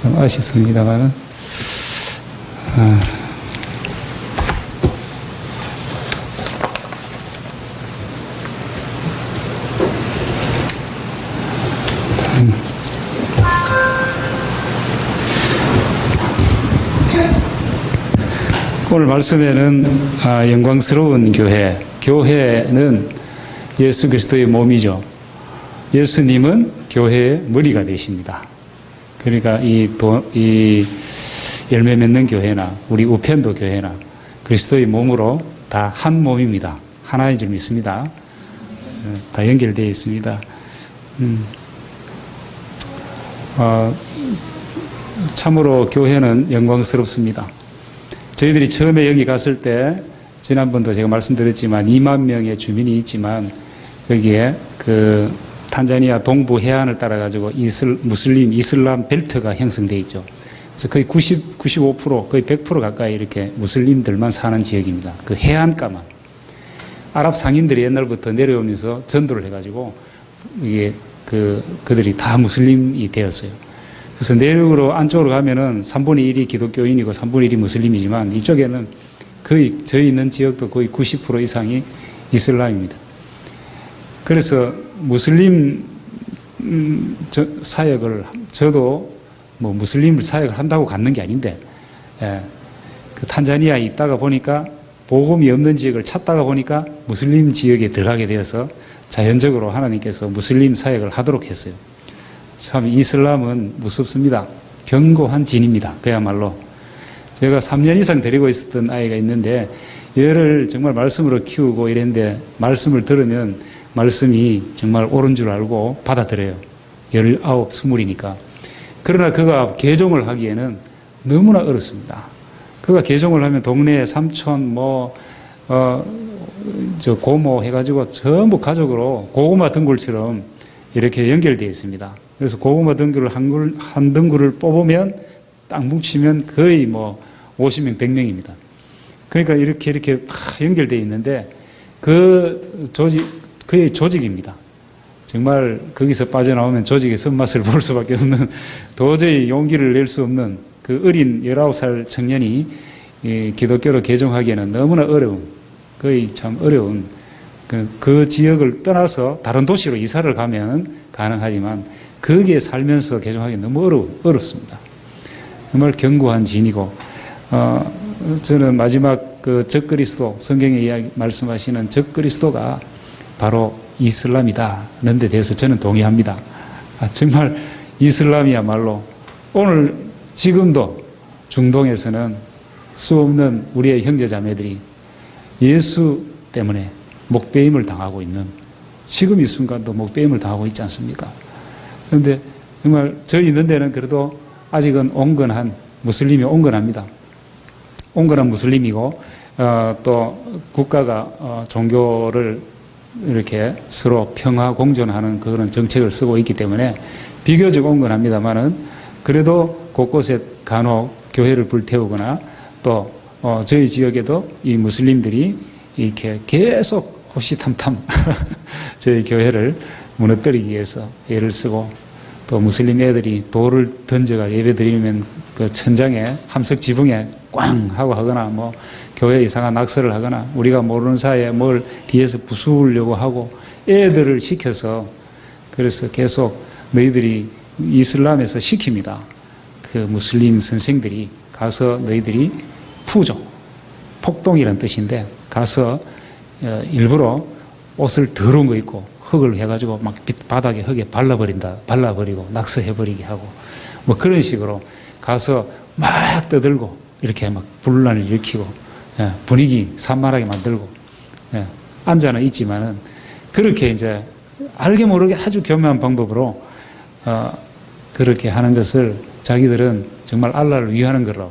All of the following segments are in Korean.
좀 아쉽습니다만은, 오늘 말씀에는 영광스러운 교회, 교회는 예수 그리스도의 몸이죠. 예수님은 교회의 머리가 되십니다. 그러니까 이 열매 맺는 교회나 우리 우편도 교회나 그리스도의 몸으로 다 한 몸입니다. 하나인 줄 믿습니다. 다 연결되어 있습니다. 참으로 교회는 영광스럽습니다. 저희들이 처음에 여기 갔을 때, 지난번도 제가 말씀드렸지만 2만 명의 주민이 있지만 여기에 그 탄자니아 동부 해안을 따라가지고 무슬림 이슬람 벨트가 형성되어 있죠. 그래서 거의 95%, 거의 100% 가까이 이렇게 무슬림들만 사는 지역입니다. 그 해안가만. 아랍 상인들이 옛날부터 내려오면서 전도를 해가지고 이게 그들이 다 무슬림이 되었어요. 그래서 내륙으로 안쪽으로 가면은 3분의 1이 기독교인이고 3분의 1이 무슬림이지만 이쪽에는 거의 저희 있는 지역도 거의 90% 이상이 이슬람입니다. 그래서 무슬림 사역을 저도 뭐 무슬림 사역을 한다고 갔는 게 아닌데, 그 탄자니아에 있다가 보니까 복음이 없는 지역을 찾다가 보니까 무슬림 지역에 들어가게 되어서 자연적으로 하나님께서 무슬림 사역을 하도록 했어요. 참 이슬람은 무섭습니다. 견고한 진입니다. 그야말로. 제가 3년 이상 데리고 있었던 아이가 있는데 얘를 정말 말씀으로 키우고 이랬는데 말씀을 들으면 말씀이 정말 옳은 줄 알고 받아들여요. 19, 20이니까. 그러나 그가 개종을 하기에는 너무나 어렵습니다. 그가 개종을 하면 동네에 삼촌, 고모 해가지고 전부 가족으로 고구마 등굴처럼 이렇게 연결되어 있습니다. 그래서 고구마 등굴을 한 등굴을 뽑으면 딱 뭉치면 거의 50명, 100명입니다. 그러니까 이렇게 다 연결되어 있는데 그의 조직입니다. 정말 거기서 빠져나오면 조직의 손맛을 볼 수밖에 없는, 도저히 용기를 낼 수 없는 그 어린 19살 청년이 기독교로 개종하기에는 너무나 거의 참 어려운 그 지역을 떠나서 다른 도시로 이사를 가면 가능하지만 거기에 살면서 개종하기 너무 어렵습니다. 정말 견고한 진이고, 저는 마지막 그 적그리스도, 성경에 말씀하시는 적그리스도가 바로 이슬람이다는 데 대해서 저는 동의합니다. 정말 이슬람이야말로 오늘 지금도 중동에서는 수없는 우리의 형제자매들이 예수 때문에 목배임을 당하고 있는, 지금 이 순간도 목배임을 당하고 있지 않습니까? 그런데 정말 저희 있는 데는 그래도 아직은 온건한 무슬림이 온건합니다. 온건한 무슬림이고, 또 국가가 종교를 이렇게 서로 평화 공존하는 그런 정책을 쓰고 있기 때문에 비교적 온건합니다만은 그래도 곳곳에 간혹 교회를 불태우거나 또 저희 지역에도 이 무슬림들이 이렇게 계속 호시탐탐 저희 교회를 무너뜨리기 위해서 애를 쓰고, 또 무슬림 애들이 돌을 던져가 예배 드리면 그 천장에 함석 지붕에 꽝 하고 하거나 교회에 이상한 낙서를 하거나 우리가 모르는 사이에 뭘 뒤에서 부수려고 하고 애들을 시켜서, 그래서 계속 너희들이 이슬람에서 시킵니다. 그 무슬림 선생들이 가서 너희들이 폭동이라는 뜻인데 가서 일부러 옷을 더러운 거 입고 흙을 해가지고 막 바닥에 흙에 발라버리고 낙서해버리게 하고 그런 식으로 가서 막 떠들고 이렇게 막 분란을 일으키고 분위기 산만하게 만들고 앉아는 있지만은 그렇게 이제 알게 모르게 아주 교묘한 방법으로 그렇게 하는 것을 자기들은 정말 알라를 위하는 걸로,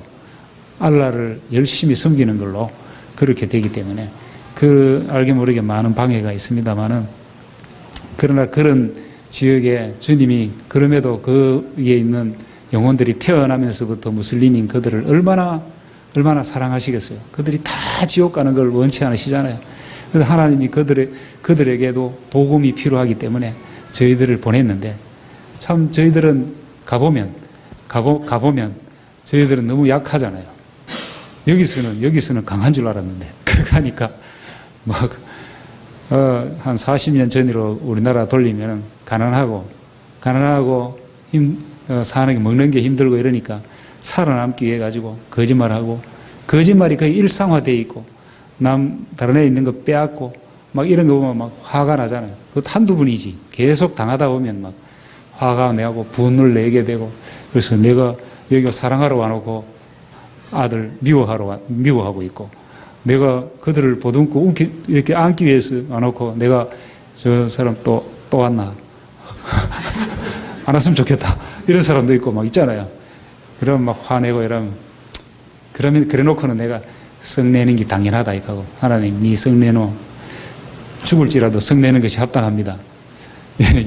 알라를 열심히 섬기는 걸로 그렇게 되기 때문에 알게 모르게 많은 방해가 있습니다만은, 그러나 그런 지역에 주님이 그럼에도 거기에 있는 영혼들이 태어나면서부터 무슬림인 그들을 얼마나 사랑하시겠어요. 그들이 다 지옥 가는 걸 원치 않으시잖아요. 그래서 하나님이 그들에게도 복음이 필요하기 때문에 저희들을 보냈는데, 참 저희들은 가보면 가보면 저희들은 너무 약하잖아요. 여기서는 강한 줄 알았는데, 가니까 한 40년 전으로 우리나라 돌리면 가난하고 사는 게 먹는 게 힘들고 이러니까 살아남기 위해 가지고 거짓말하고, 거짓말이 거의 일상화되어 있고, 다른 애 있는 거 빼앗고, 막 이런 거 보면 막 화가 나잖아요. 그것도 한두 분이지. 계속 당하다 보면 막 화가 나고 분을 내게 되고, 그래서 내가 여기 사랑하러 와놓고 아들 미워하고 있고, 내가 그들을 보듬고 이렇게 안기 위해서 와놓고 내가 저 사람 또 왔나? 안 왔으면 좋겠다. 이런 사람도 있고 막 있잖아요. 그러면 막 화내고 그러면 그래 놓고는 내가 성내는 게 당연하다 이거고, 하나님 네 성내노 죽을지라도 성내는 것이 합당합니다.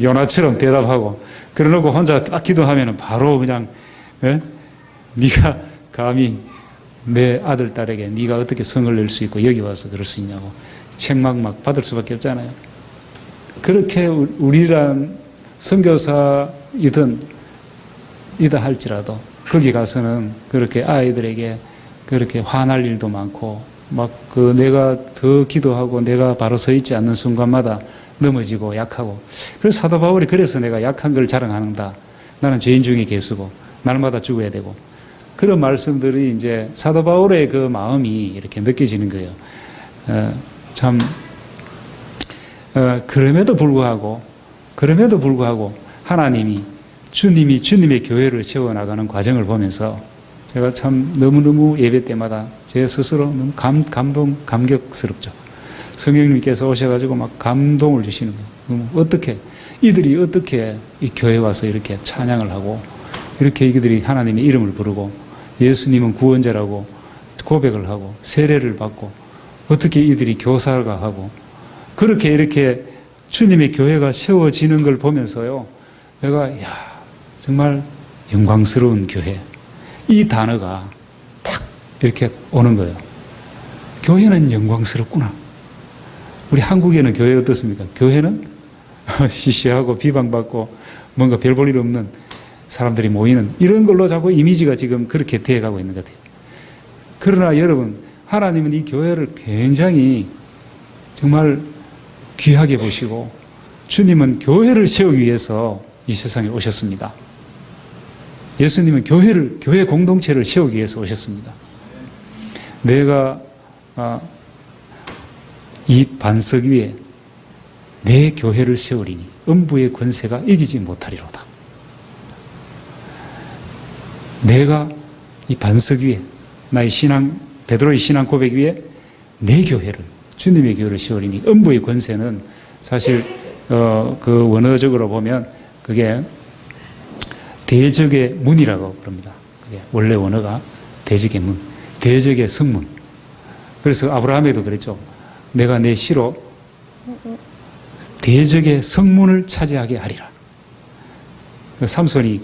요나처럼 대답하고, 그래 놓고 혼자 딱 기도하면 바로 그냥 네가 감히 내 아들 딸에게 네가 어떻게 성을 낼 수 있고 여기 와서 그럴 수 있냐고 책망 막 받을 수밖에 없잖아요. 그렇게 우리란 선교사이든 이다 할지라도 거기 가서는 그렇게 아이들에게 그렇게 화날 일도 많고, 막 내가 더 기도하고 내가 바로 서 있지 않는 순간마다 넘어지고 약하고, 그래서 사도 바울이 그래서 내가 약한 걸 자랑하는다. 나는 죄인 중에 개수고 날마다 죽어야 되고, 그런 말씀들이 이제 사도 바울의 그 마음이 이렇게 느껴지는 거예요. 그럼에도 불구하고 하나님이 주님의 교회를 세워나가는 과정을 보면서 제가 참 너무너무 예배 때마다 제 스스로 너무 감격스럽죠. 성령님께서 오셔가지고 막 감동을 주시는 거예요. 이들이 어떻게 이 교회에 와서 이렇게 찬양을 하고, 이렇게 이들이 하나님의 이름을 부르고, 예수님은 구원자라고 고백을 하고, 세례를 받고, 어떻게 이들이 교사가 하고, 그렇게 이렇게 주님의 교회가 세워지는 걸 보면서요, 내가, 정말 영광스러운 교회. 이 단어가 딱 이렇게 오는 거예요. 교회는 영광스럽구나. 우리 한국에는 교회 어떻습니까? 교회는 시시하고 비방받고 뭔가 별 볼 일 없는 사람들이 모이는 이런 걸로 자꾸 이미지가 지금 그렇게 되어가고 있는 것 같아요. 그러나 여러분, 하나님은 이 교회를 굉장히 정말 귀하게 보시고, 주님은 교회를 세우기 위해서 이 세상에 오셨습니다. 예수님은 교회 공동체를 세우기 위해서 오셨습니다. 내가 이 반석 위에 내 교회를 세우리니 음부의 권세가 이기지 못하리로다. 내가 이 반석 위에 나의 베드로의 신앙 고백 위에 내 교회를, 주님의 교회를 세우리니, 음부의 권세는 사실 그 원어적으로 보면 그게 대적의 문이라고 그럽니다. 그게 원래 원어가 대적의 문, 대적의 성문. 그래서 아브라함에도 그랬죠. 내가 내 시로 대적의 성문을 차지하게 하리라. 삼손이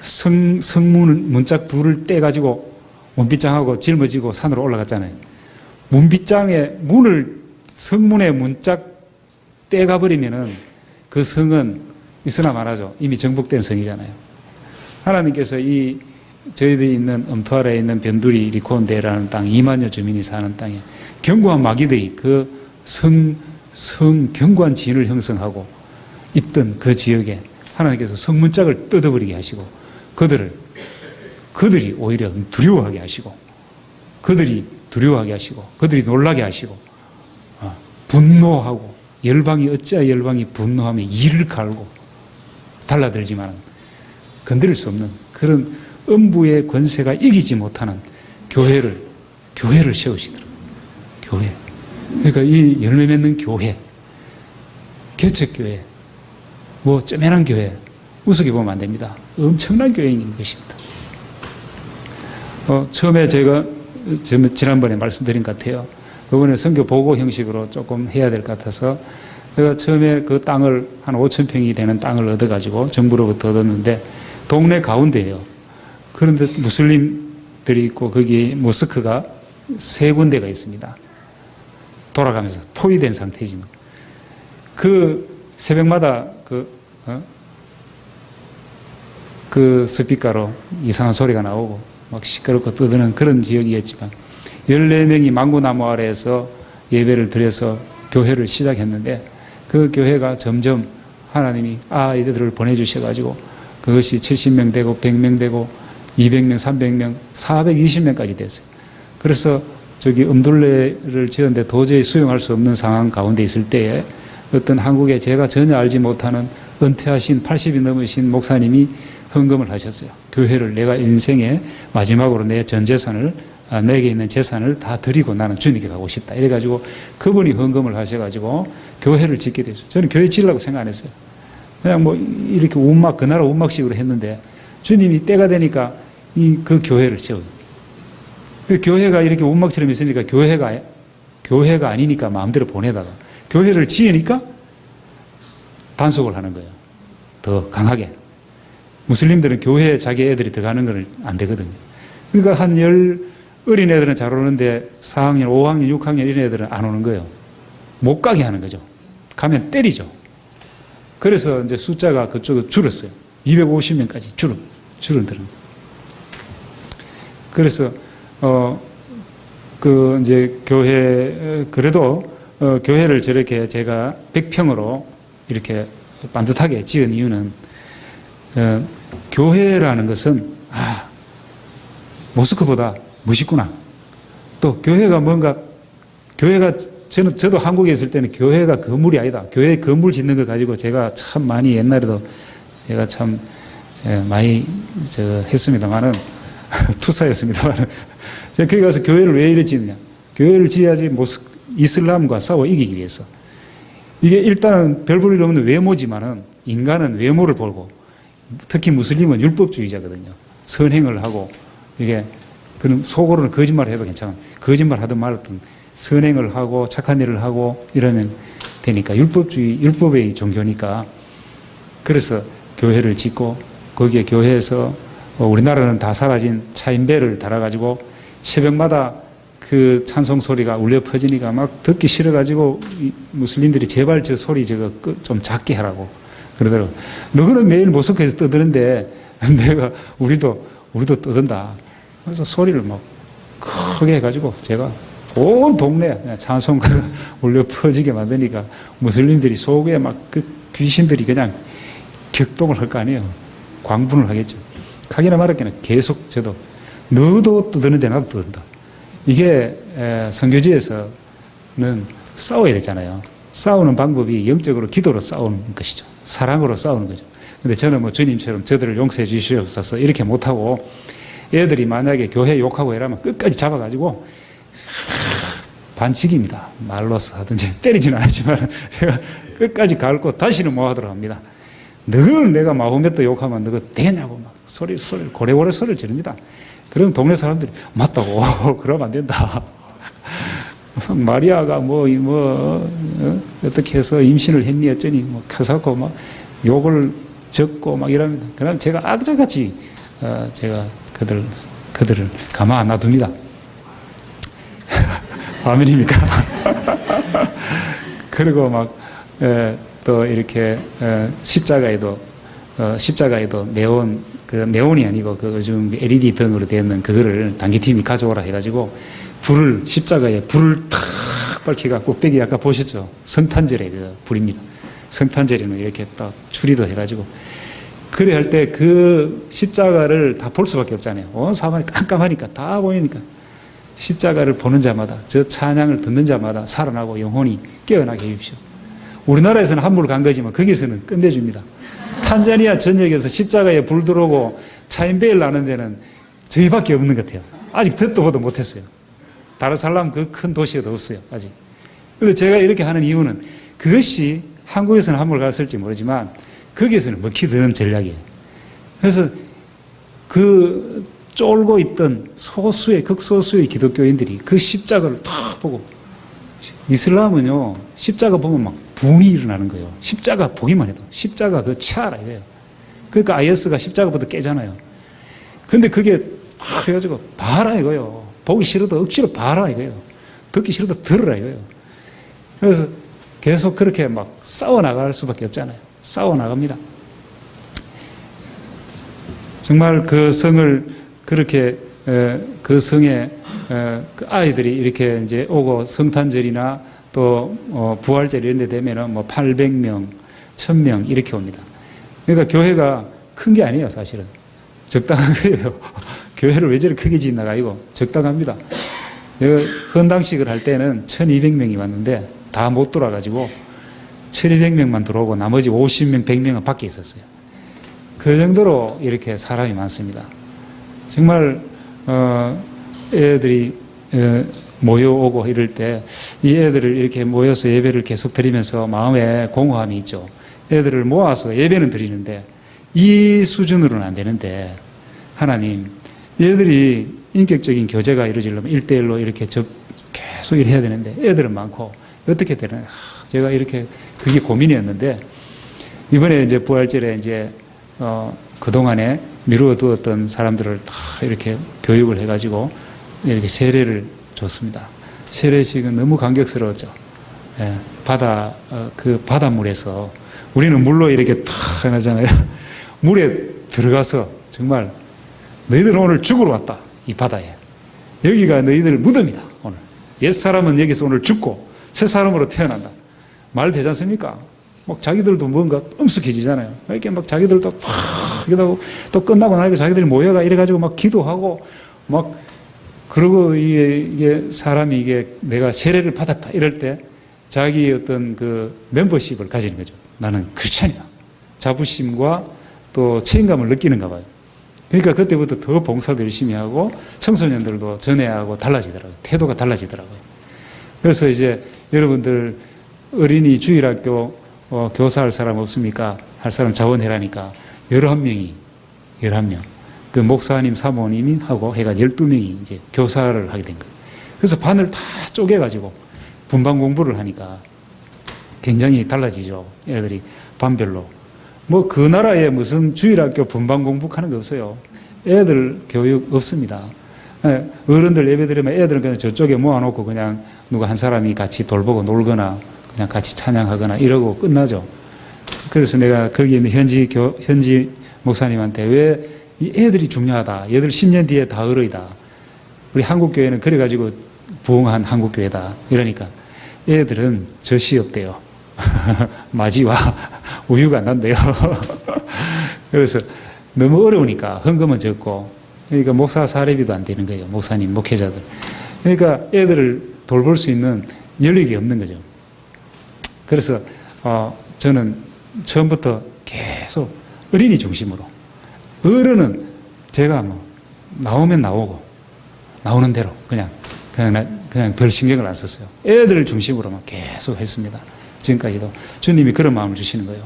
성문 문짝 둘을 떼가지고 문빗장하고 짊어지고 산으로 올라갔잖아요. 성문의 문짝 떼가버리면은 그 성은 있으나 말하죠. 이미 정복된 성이잖아요. 하나님께서 저희들이 있는 엄토아라에 있는 변두리 리콘데라는 땅, 2만여 주민이 사는 땅에 견고한 마귀들이 그 견고한 진을 형성하고 있던 그 지역에 하나님께서 성문짝을 뜯어버리게 하시고, 그들이 오히려 두려워하게 하시고, 그들이 놀라게 하시고, 분노하고, 어찌하여 열방이 분노하며 이를 갈고 달라들지만 건드릴 수 없는 그런 음부의 권세가 이기지 못하는 교회를 세우시더라고요. 교회. 그러니까 이 열매 맺는 교회, 개척교회, 쪼매난 교회, 우습게 보면 안 됩니다. 엄청난 교회인 것입니다. 처음에 제가 지난번에 말씀드린 것 같아요. 이번에 선교 보고 형식으로 조금 해야 될 것 같아서, 제가 처음에 그 땅을 한 5,000평이 되는 땅을 얻어가지고 정부로부터 얻었는데 동네 가운데예요. 그런데 무슬림들이 있고 거기 모스크가 3군데가 있습니다. 돌아가면서 포위된 상태지만 그 새벽마다 그 그 스피커로 이상한 소리가 나오고 막 시끄럽고 떠드는 그런 지역이었지만 14명이 망고나무 아래에서 예배를 드려서 교회를 시작했는데 그 교회가 점점 하나님이 아이들을 보내주셔가지고 그것이 70명 되고 100명 되고 200명, 300명, 420명까지 됐어요. 그래서 저기 음둘레를 지었는데 도저히 수용할 수 없는 상황 가운데 있을 때에 어떤 한국에 제가 전혀 알지 못하는 은퇴하신 80이 넘으신 목사님이 헌금을 하셨어요. 교회를 내가 인생의 마지막으로 내 전 재산을 내게 있는 재산을 다 드리고 나는 주님께 가고 싶다. 이래가지고 그분이 헌금을 하셔가지고 교회를 짓게 됐어요. 저는 교회 지으려고 생각 안 했어요. 그냥 뭐 이렇게 운막, 그 나라 운막식으로 했는데 주님이 때가 되니까 그 교회를 세워요. 교회가 이렇게 운막처럼 있으니까 교회가 아니니까 마음대로 보내다가 교회를 지으니까 단속을 하는 거예요. 더 강하게. 무슬림들은 교회에 자기 애들이 들어가는 건 안 되거든요. 그러니까 어린 애들은 잘 오는데 4학년, 5학년, 6학년 이런 애들은 안 오는 거예요. 못 가게 하는 거죠. 가면 때리죠. 그래서 이제 숫자가 그쪽으로 줄었어요. 250명까지 줄어드는. 그래서 이제 그래도 교회를 저렇게 제가 100평으로 이렇게 반듯하게 지은 이유는 교회라는 것은 모스크보다 멋있구나. 또 교회가 저도 한국에 있을 때는 교회가 건물이 아니다. 교회 건물 짓는 거 가지고 제가 참 많이 옛날에도 제가 참 많이 했습니다만은 투사했습니다만은 제가 거기 가서 교회를 왜 이래 짓느냐. 교회를 지어야지 이슬람과 싸워 이기기 위해서. 이게 일단은 별 볼 일 없는 외모지만은 인간은 외모를 보고 특히 무슬림은 율법주의자거든요. 선행을 하고 이게 그럼 속으로는 거짓말을 해도 괜찮아. 거짓말 하든 말든 선행을 하고 착한 일을 하고 이러면 되니까 율법의 종교니까. 그래서 교회를 짓고 거기에 교회에서 우리나라는 다 사라진 차인벨을 달아가지고 새벽마다 그 찬송 소리가 울려 퍼지니까 막 듣기 싫어가지고 무슬림들이 제발 저 소리 저거 좀 작게 하라고 그러더라고. 너는 매일 모스크에서 떠드는데 우리도 떠든다. 그래서 소리를 막 크게 해가지고 제가 온 동네 찬송가 울려 퍼지게 만드니까 무슬림들이 속에 막 그 귀신들이 그냥 격동을 할 거 아니에요. 광분을 하겠죠. 가기나 말았기나 계속 저도 너도 떠드는데 나도 떠든다. 이게 선교지에서는 싸워야 되잖아요. 싸우는 방법이 영적으로 기도로 싸우는 것이죠. 사랑으로 싸우는 거죠. 근데 저는 뭐 주님처럼 저들을 용서해 주시옵소서 이렇게 못하고 애들이 만약에 교회 욕하고 이러면 끝까지 잡아가지고 반칙입니다. 말로서 하든지 때리지는 않지만 제가 끝까지 갈고 다시는 못 하도록 합니다. 너는 내가 마호메트 욕하면 너가 되겠냐고 막 고래고래 소리를 지릅니다. 그럼 동네 사람들이 맞다고 그러면 안 된다. 마리아가 어떻게 해서 임신을 했니 어쩌니 커서고 막 욕을 적고 막 이러면 그럼 제가 악자같이 제가 그들을 가만 안 놔둡니다. 아멘입니까? 그리고 막 또 이렇게 십자가에도 네온이 아니고 요즘 LED 등으로 되어 있는 그거를 단기팀이 가져오라 해가지고 십자가에 불을 탁 밝혀갖고 꼭대기 아까 보셨죠? 성탄절의 그 불입니다. 성탄절에는 이렇게 딱 추리도 해가지고 그래 할 때 그 십자가를 다 볼 수밖에 없잖아요. 온 사방이 깜깜하니까 다 보이니까 십자가를 보는 자마다 저 찬양을 듣는 자마다 살아나고 영혼이 깨어나게 해주십시오. 우리나라에서는 한물 간 거지만 거기서는 끝내줍니다. 탄자니아 전역에서 십자가에 불 들어오고 차인베일 나는 데는 저희밖에 없는 것 같아요. 아직 듣도 보도 못했어요. 다르살람 그 큰 도시에도 없어요. 아직. 그런데 제가 이렇게 하는 이유는 그것이 한국에서는 한물 갔을지 모르지만 거기에서는 먹히던 전략이에요. 그래서 그 쫄고 있던 극소수의 기독교인들이 그 십자가를 탁 보고 이슬람은요 십자가 보면 막 분이 일어나는 거예요. 십자가 보기만 해도 십자가 그 치아라 이거예요. 그러니까 IS가 십자가부터 깨잖아요. 근데 그게 해가지고 봐라 이거예요. 보기 싫어도 억지로 봐라 이거예요. 듣기 싫어도 들으라 이거예요. 그래서 계속 그렇게 막 싸워나갈 수밖에 없잖아요. 싸워나갑니다. 정말 그 성을 그렇게 그 성에 그 아이들이 이렇게 이제 오고 성탄절이나 또 부활절 이런 데 되면은 뭐 800명, 1000명 이렇게 옵니다. 그러니까 교회가 큰 게 아니에요, 사실은. 적당한 거예요. 교회를 왜 저렇게 크게 짓나가 이거 적당합니다. 헌당식을 할 때는 1200명이 왔는데 다 못 돌아가지고 1200명만 들어오고 나머지 50명, 100명은 밖에 있었어요. 그 정도로 이렇게 사람이 많습니다. 정말 애들이 모여오고 이럴 때 이 애들을 이렇게 모여서 예배를 계속 드리면서 마음에 공허함이 있죠. 애들을 모아서 예배는 드리는데 이 수준으로는 안 되는데 하나님, 얘들이 인격적인 교제가 이루어지려면 1대1로 이렇게 계속 일해야 되는데 애들은 많고 어떻게 되나 제가 이렇게 그게 고민이었는데 이번에 이제 부활절에 이제 그동안에 미루어두었던 사람들을 다 이렇게 교육을 해가지고 이렇게 세례를 줬습니다. 세례식은 너무 감격스러웠죠. 예, 그 바닷물에서 우리는 물로 이렇게 탁 하잖아요. 물에 들어가서 정말 너희들은 오늘 죽으러 왔다. 이 바다에. 여기가 너희들 무덤이다. 오늘. 옛사람은 여기서 오늘 죽고 새 사람으로 태어난다. 말 되지 않습니까? 막 자기들도 뭔가 엄숙해지잖아요. 이렇게 막 자기들도 팍 하고 또 끝나고 나니까 자기들이 모여가 이래가지고 막 기도하고 막 그러고 이게 사람이 이게 내가 세례를 받았다 이럴 때 자기 어떤 그 멤버십을 가지는 거죠. 나는 크리스찬이다. 자부심과 또 책임감을 느끼는가 봐요. 그러니까 그때부터 더 봉사도 열심히 하고 청소년들도 전회하고 달라지더라고요. 태도가 달라지더라고요. 그래서 이제 여러분들 어린이 주일학교 교사할 사람 없습니까? 할 사람 자원해라니까 11명이 그 목사님 사모님이 하고 해가 12명이 이제 교사를 하게 된 거예요. 그래서 반을 다 쪼개가지고 분반 공부를 하니까 굉장히 달라지죠. 애들이 반별로. 뭐 그 나라에 무슨 주일학교 분반 공부하는 게 없어요. 애들 교육 없습니다. 어른들 예배 드리면 애들은 그냥 저쪽에 모아놓고 그냥 누가 한 사람이 같이 돌보고 놀거나 그냥 같이 찬양하거나 이러고 끝나죠. 그래서 내가 거기 있는 현지 목사님한테 왜 이 애들이 중요하다. 얘들 10년 뒤에 다 어른이다. 우리 한국교회는 그래가지고 부흥한 한국교회다. 이러니까 애들은 젖이 없대요. 마지와 우유가 안 난대요. 그래서 너무 어려우니까 헌금은 적고 그러니까 목사 사례비도 안 되는 거예요. 목사님, 목회자들. 그러니까 애들을 돌볼 수 있는 여력이 없는 거죠. 그래서 저는 처음부터 계속 어린이 중심으로 어른은 제가 뭐 나오면 나오고 나오는 대로 그냥 별 신경을 안 썼어요. 애들을 중심으로만 계속 했습니다. 지금까지도 주님이 그런 마음을 주시는 거예요.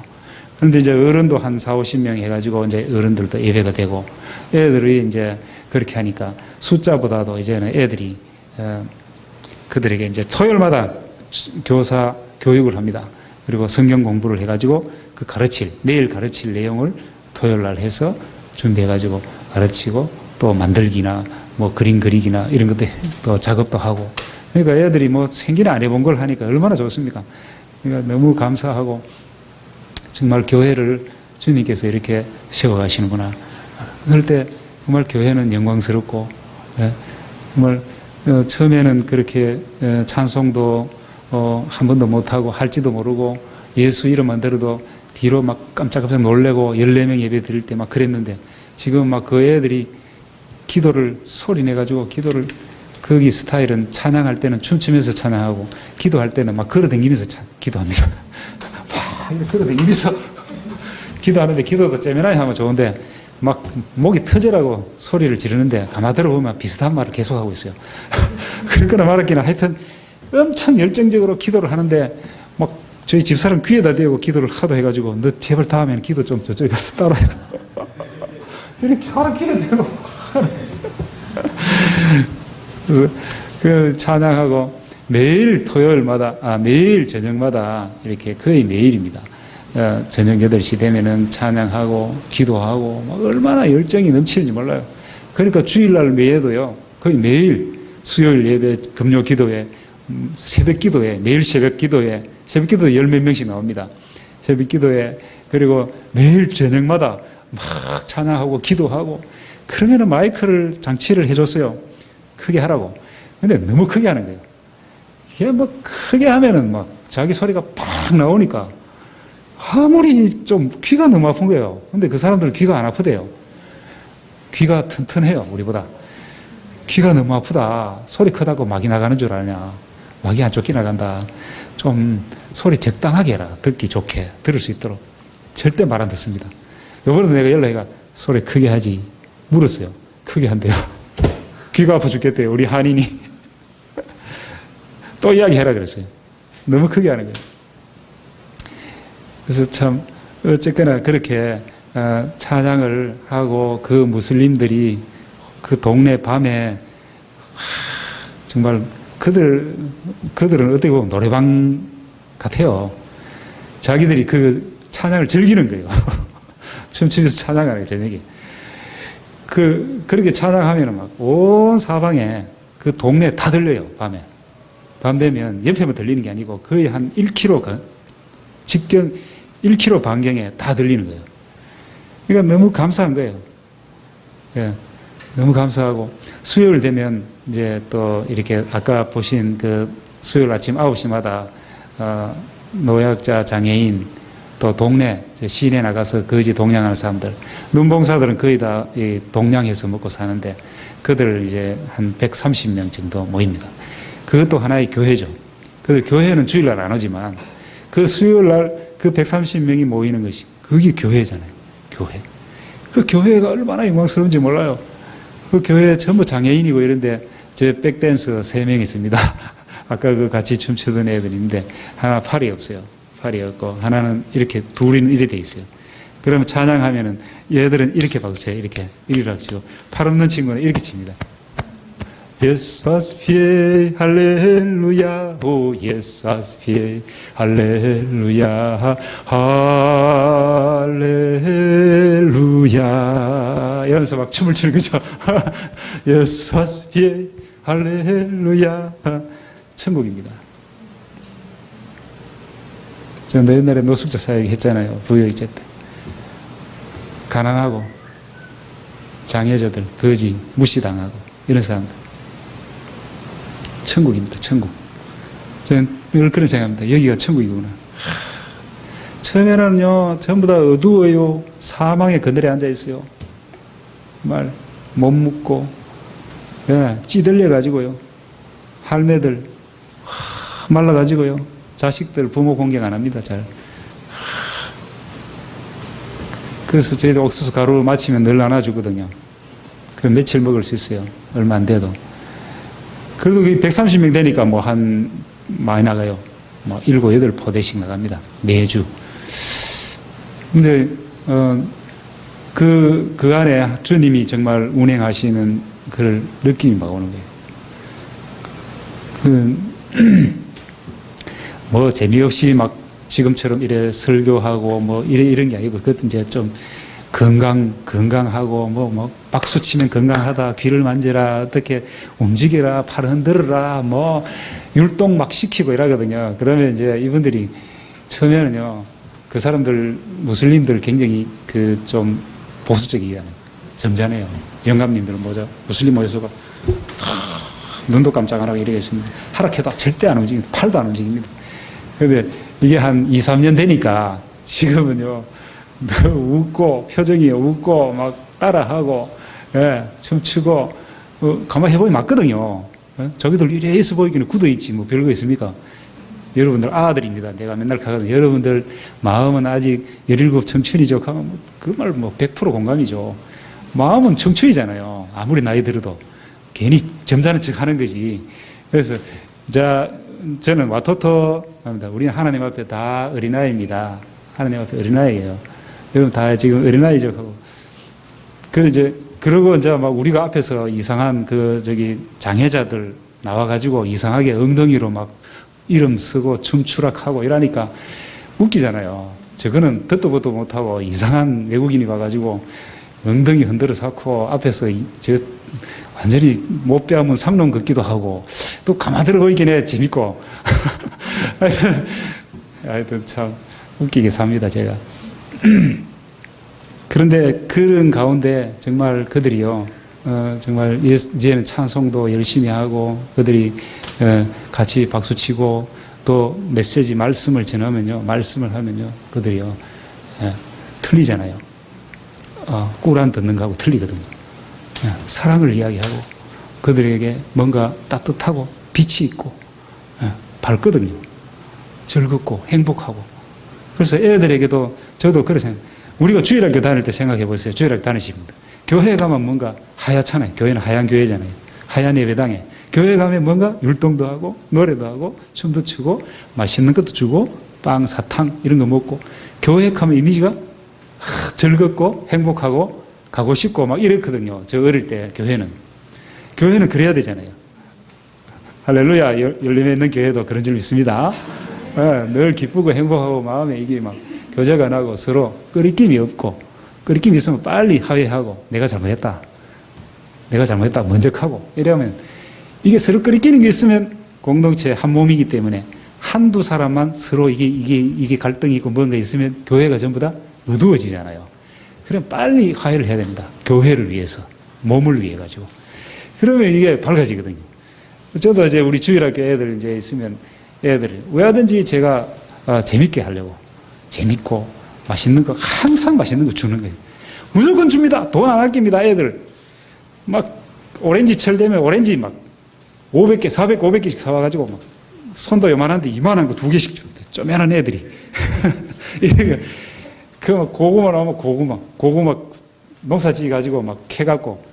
그런데 이제 어른도 한 4, 50명 해가지고 이제 어른들도 예배가 되고 애들이 이제 그렇게 하니까 숫자보다도 이제는 애들이 그들에게 이제 토요일마다 교사 교육을 합니다. 그리고 성경 공부를 해가지고 그 내일 가르칠 내용을 토요일 날 해서 준비해가지고 가르치고 또 만들기나 뭐 그림 그리기나 이런 것도 또 작업도 하고 그러니까 애들이 뭐 생기나 안 해본 걸 하니까 얼마나 좋습니까? 그러니까 너무 감사하고 정말 교회를 주님께서 이렇게 세워가시는구나. 그럴 때 정말 교회는 영광스럽고 정말 처음에는 그렇게 찬송도 한 번도 못하고 할지도 모르고 예수 이름만 들어도 뒤로 막 깜짝깜짝 놀래고 14명 예배 드릴 때 막 그랬는데 지금 막 그 애들이 기도를 소리내가지고 기도를 거기 스타일은 찬양할 때는 춤추면서 찬양하고 기도할 때는 막 걸어다니면서 기도합니다. 막 걸어다니면서 기도하는데 기도도 째면하게 하면 좋은데 막 목이 터지라고 소리를 지르는데 가만 들어보면 비슷한 말을 계속하고 있어요. 그렇거나 말았기나 하여튼 엄청 열정적으로 기도를 하는데 막 저희 집사람 귀에다 대고 기도를 하도 해가지고 너 제발 다음에는 기도 좀 저쪽에 가서 따라해라. 이렇게 하는 귀에 대고 그래서 그 찬양하고 매일 토요일마다 매일 저녁마다 이렇게 거의 매일입니다. 저녁 8시 되면은 찬양하고 기도하고 막 얼마나 열정이 넘치는지 몰라요. 그러니까 주일날 매일도요 거의 매일 수요일 예배, 금요 기도회, 새벽 기도회, 매일 새벽 기도회, 새벽 기도에 10몇 명씩 나옵니다. 새벽 기도회 그리고 매일 저녁마다 막 찬양하고 기도하고 그러면은 마이크를 장치를 해줬어요. 크게 하라고. 근데 너무 크게 하는 거예요. 이게 뭐 크게 하면은 막 자기 소리가 팍 나오니까 아무리 좀 귀가 너무 아픈 거예요. 근데 그 사람들은 귀가 안 아프대요. 귀가 튼튼해요, 우리보다. 귀가 너무 아프다. 소리 크다고 막이 나가는 줄 아냐. 막이 안 쫓기 나간다. 좀 소리 적당하게 해라. 듣기 좋게 들을 수 있도록. 절대 말 안 듣습니다. 요번에도 내가 연락해가 소리 크게 하지. 물었어요. 크게 한대요. 귀가 아파 죽겠대요. 우리 한인이. 또 이야기해라 그랬어요. 너무 크게 하는 거예요. 그래서 참 어쨌거나 그렇게 찬양을 하고 그 무슬림들이 그 동네 밤에 정말 그들은 어떻게 보면 노래방 같아요. 자기들이 그 찬양을 즐기는 거예요. 춤추면서 찬양하는 거예요, 저녁에. 그렇게 찬양하면 막 온 사방에 그 동네 다 들려요, 밤에. 밤 되면 옆에만 들리는 게 아니고 거의 한 1km, 직경 1km 반경에 다 들리는 거예요. 그러니까 너무 감사한 거예요. 예, 너무 감사하고 수요일 되면 이제 또 이렇게 아까 보신 그 수요일 아침 9시마다 노약자, 장애인 또 동네 시내 나가서 거지 동냥하는 사람들, 눈봉사들은 거의 다 동냥해서 먹고 사는데 그들 이제 한 130명 정도 모입니다. 그것도 하나의 교회죠. 그 교회는 주일날 안 오지만 그 수요일날 그 130명이 모이는 것이 그게 교회잖아요. 교회. 그 교회가 얼마나 영광스러운지 몰라요. 그 교회 전부 장애인이고 이런데 저 백댄서 3명 있습니다. 아까 그 같이 춤추던 애들인데 하나 팔이 없어요. 팔이 없고 하나는 이렇게 둘이는 이렇게 돼 있어요. 그러면 찬양하면은 얘들은 이렇게 박수쳐요. 이렇게 치고 팔 없는 친구는 이렇게 칩니다. 예수스피에 할렐루야 오 예수스피에 할렐루야 할렐루야 이러면서 막 춤을 추는 거죠. 예수스피에 할렐루야 천국입니다. 저는 옛날에 노숙자 사역 했잖아요. 부여일제 때. 가난하고 장애자들 거지 무시당하고 이런 사람들 천국입니다. 천국. 저는 늘 그런 생각합니다. 여기가 천국이구나. 처음에는요 전부 다 어두워요. 사망의 그늘에 앉아있어요. 정말 못 묻고 찌들려 가지고요. 할매들 말라 가지고요. 자식들 부모 공경 안 합니다. 잘. 그래서 저희도 옥수수 가루 마치면 늘 나눠주거든요. 그 며칠 먹을 수 있어요. 얼마 안 돼도. 그래도 130명 되니까 뭐 한 많이 나가요. 뭐 7, 8포대씩 나갑니다. 매주. 근데 그 안에 주님이 정말 운행하시는 그런 느낌이 막 오는 거예요. 뭐 재미없이 막 지금처럼 이래 설교하고 뭐 이런 게 아니고 그것도 이제 좀 건강하고 뭐 박수 치면 건강하다, 귀를 만져라, 어떻게 움직여라, 팔 흔들어라, 뭐 율동 막 시키고 이러거든요. 그러면 이제 이분들이 처음에는요, 그 사람들 무슬림들 굉장히 그 좀 보수적이에요. 점잖해요. 영감님들은 뭐죠? 무슬림 모여서가 눈도 깜짝 안 하고 이러겠습니다. 하락해도 절대 안 움직입니다. 팔도 안 움직입니다. 그런데 이게 한 2, 3년 되니까 지금은요, 웃고, 표정이 웃고, 막 따라하고, 춤추고, 가만히 해보면 맞거든요. 저기들 이래 있어 보이기는 굳어있지, 뭐 별거 있습니까? 여러분들 아들입니다. 내가 맨날 가거든요. 여러분들 마음은 아직 17 청춘이죠. 그 말 뭐 100% 공감이죠. 마음은 청춘이잖아요. 아무리 나이 들어도. 괜히 점잖은 척 하는 거지. 그래서, 저는 와토토 합니다. 우리는 하나님 앞에 다 어린아이입니다. 하나님 앞에 어린아이예요. 여러분 다 지금 어린아이죠 하고. 그러고 이제 막 우리가 앞에서 이상한 장애자들 나와가지고 이상하게 엉덩이로 막 이름 쓰고 춤추락하고 이러니까 웃기잖아요. 저거는 듣도 보도 못하고 이상한 외국인이 와가지고 엉덩이 흔들어 쌓고 앞에서 완전히 못 배우면 상놈 걷기도 하고 또 가만 들어 보이긴 해. 재밌고. 하여튼 참 웃기게 삽니다, 제가. 그런데 그런 가운데 정말 그들이요, 정말 이제는 찬송도 열심히 하고 그들이 같이 박수치고 또 메시지 말씀을 전하면요, 말씀을 하면요, 그들이요, 틀리잖아요. 꿀안 듣는 거하고 틀리거든요. 사랑을 이야기하고 그들에게 뭔가 따뜻하고 빛이 있고 밝거든요. 즐겁고 행복하고. 그래서 애들에게도 저도 그렇게 생각해요. 우리가 주일학교 다닐 때 생각해 보세요. 주일학교 다니십니다. 교회 가면 뭔가 하얗잖아요. 교회는 하얀 교회잖아요. 하얀 예배당에. 교회 가면 뭔가 율동도 하고 노래도 하고 춤도 추고 맛있는 것도 주고 빵, 사탕 이런 거 먹고 교회 가면 이미지가 즐겁고 행복하고 가고 싶고 막 이랬거든요. 저 어릴 때 교회는 그래야 되잖아요. 할렐루야. 열림에 있는 교회도 그런 줄 믿습니다. 늘 기쁘고 행복하고 마음에 이게 막 교제가 나고 서로 끄리낌이 없고, 끄리낌이 있으면 빨리 화해하고 내가 잘못했다 먼저 하고 이러면 이게 서로 끄리끼는 게 있으면 공동체 한 몸이기 때문에 한두 사람만 서로 이게 갈등이 있고 뭔가 있으면 교회가 전부 다 어두워지잖아요. 그럼 빨리 화해를 해야 됩니다. 교회를 위해서, 몸을 위해 가지고. 그러면 이게 밝아지거든요. 저도 이제 우리 주일학교 애들 이제 있으면 애들 왜 하든지 제가 재밌게 하려고, 재밌고 맛있는 거, 항상 맛있는 거 주는 거예요. 무조건 줍니다. 돈 안 아낍니다. 애들 막 오렌지철 되면 오렌지 막 500개, 400개, 500개씩 사와가지고 막 손도 요만한데 이만한 거 2개씩 주는데 쪼매난 애들이 그 고구마 나오면 고구마 농사 지어가지고 막 캐갖고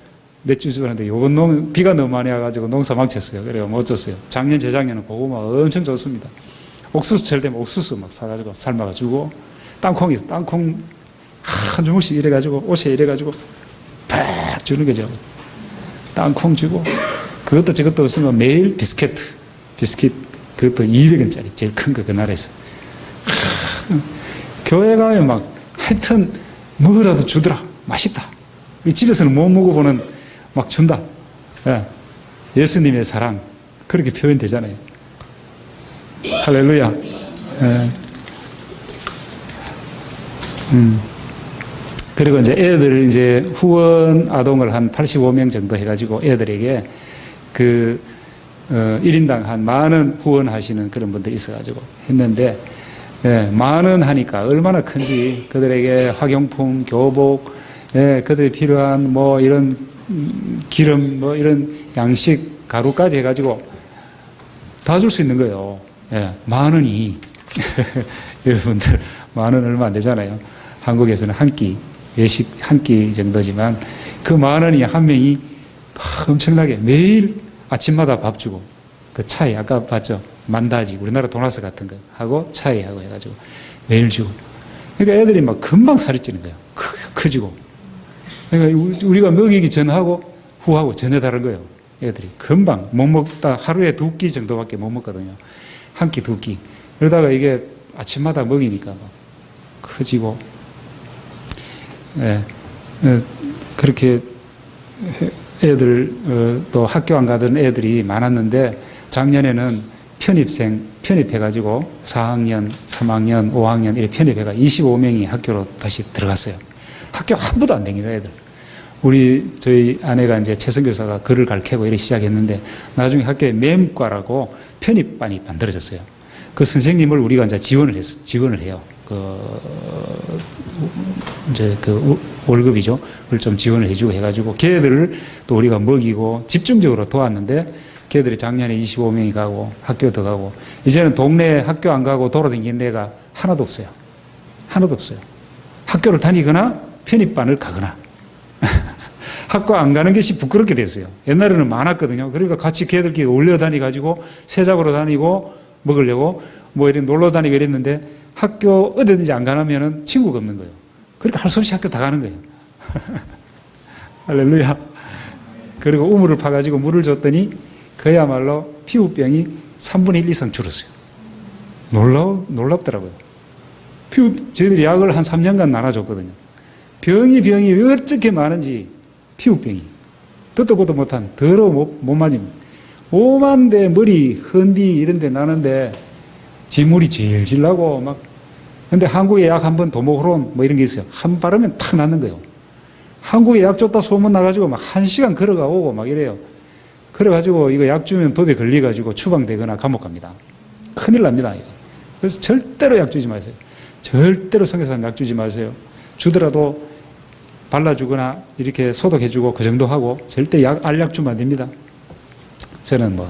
몇 주 주는데 요번 비가 너무 많이 와가지고 농사 망쳤어요. 그래요. 뭐 어쩌어요. 작년, 재작년은 고구마 엄청 좋습니다. 옥수수철 되면 옥수수 막 사가지고 삶아가지고 땅콩 한 주먹씩 이래가지고 옷에 이래가지고 팍 주는 거죠. 땅콩 주고 그것도 저것도 없으면 매일 비스킷 그것도 200원짜리 제일 큰 거 그 나라에서 교회 가면 막 하여튼 뭐라도 주더라. 맛있다. 집에서는 못 먹어보는 막 준다. 예수님의 사랑 그렇게 표현되잖아요. 할렐루야. 그리고 이제 애들 이제 후원 아동을 한 85명 정도 해가지고 애들에게 그 1인당 한 10,000원 후원하시는 그런 분들이 있어가지고 했는데 10,000원 하니까 얼마나 큰지 그들에게 학용품, 교복, 그들이 필요한 뭐 이런 기름, 뭐 이런 양식, 가루까지 해가지고 다 줄 수 있는 거예요. 10,000원이 여러분들 10,000원 얼마 안 되잖아요. 한국에서는 한 끼, 외식 한 끼 정도지만 그 10,000원이 한 명이 엄청나게 매일 아침마다 밥 주고 그 차에 아까 봤죠? 만다지 우리나라 도나스 같은 거 하고 차에 하고 해가지고 매일 주고 그러니까 애들이 막 금방 살이 찌는 거예요. 커지고 그러니까 우리가 먹이기 전하고 후하고 전혀 다른 거예요. 애들이 금방 못 먹다 하루에 2끼 정도밖에 못 먹거든요. 한 끼, 2끼 그러다가 이게 아침마다 먹이니까 막 커지고 그렇게 애들 또 학교 안 가던 애들이 많았는데 작년에는 편입해가지고 4학년, 3학년, 5학년 이렇게 편입해가 25명이 학교로 다시 들어갔어요. 학교 한 번도 안 다니는 애들. 저희 아내가 이제 최선교사가 글을 가르치고 이렇게 시작했는데 나중에 학교에 맴과라고 편입반이 만들어졌어요. 그 선생님을 우리가 이제 지원을 해요. 이제 월급이죠. 그걸 좀 지원을 해주고 해가지고 걔들을 또 우리가 먹이고 집중적으로 도왔는데 걔들이 작년에 25명이 가고 학교도 가고 이제는 동네 학교 안 가고 돌아다니는 애가 하나도 없어요. 하나도 없어요. 학교를 다니거나 편입반을 가거나 학교 안 가는 것이 부끄럽게 됐어요. 옛날에는 많았거든요. 그러니까 같이 걔들끼리 올려 다니가지고 새 잡으러 다니고 먹으려고 뭐 이런 놀러 다니고 이랬는데 학교 어디든지 안 가면 친구가 없는 거예요. 그러니까 할 수 없이 학교 다 가는 거예요. 할렐루야. 그리고 우물을 파가지고 물을 줬더니 그야말로 피부병이 3분의 1 이상 줄었어요. 놀랍더라고요. 저희들이 약을 한 3년간 나눠줬거든요. 병이 왜 어떻게 많은지 피부병이. 듣도 보도 못한 더러워 못 맞으면 오만데 머리, 흔디 이런 데 나는데 지물이 질질 나고 막 근데 한국의 약 한 번 도모호론 뭐 이런 게 있어요. 한 번 바르면 탁 낫는 거예요. 한국에 약 줬다 소문 나가지고 막 1시간 걸어가 오고 막 이래요. 그래가지고 이거 약 주면 법에 걸려가지고 추방되거나 감옥 갑니다. 큰일 납니다. 이거. 그래서 절대로 약 주지 마세요. 절대로 성교사님 약 주지 마세요. 주더라도 발라주거나 이렇게 소독해주고 그 정도 하고 절대 알약 주면 안 됩니다. 저는 뭐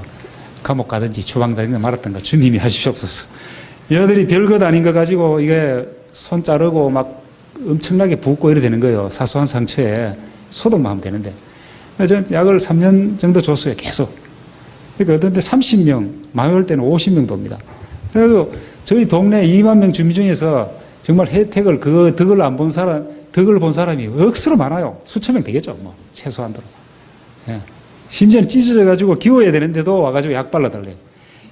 감옥 가든지 추방되든지 말았던가 주님이 하십시옵소서. 여들이 별것 아닌 거 가지고 이게 손 자르고 막 엄청나게 붓고 이래 되는 거예요. 사소한 상처에 소독만 하면 되는데. 그래서 약을 3년 정도 줬어요. 계속. 그러니까 어떤 때 30명, 마을 때는 50명도 옵니다. 그래서 저희 동네 2만 명 주민 중에서 정말 혜택을, 덕을 안 본 사람, 덕을 본 사람이 억수로 많아요. 수천 명 되겠죠. 뭐, 최소한으로. 예. 심지어는 찢어져가지고 기워야 되는데도 와가지고 약 발라달래요.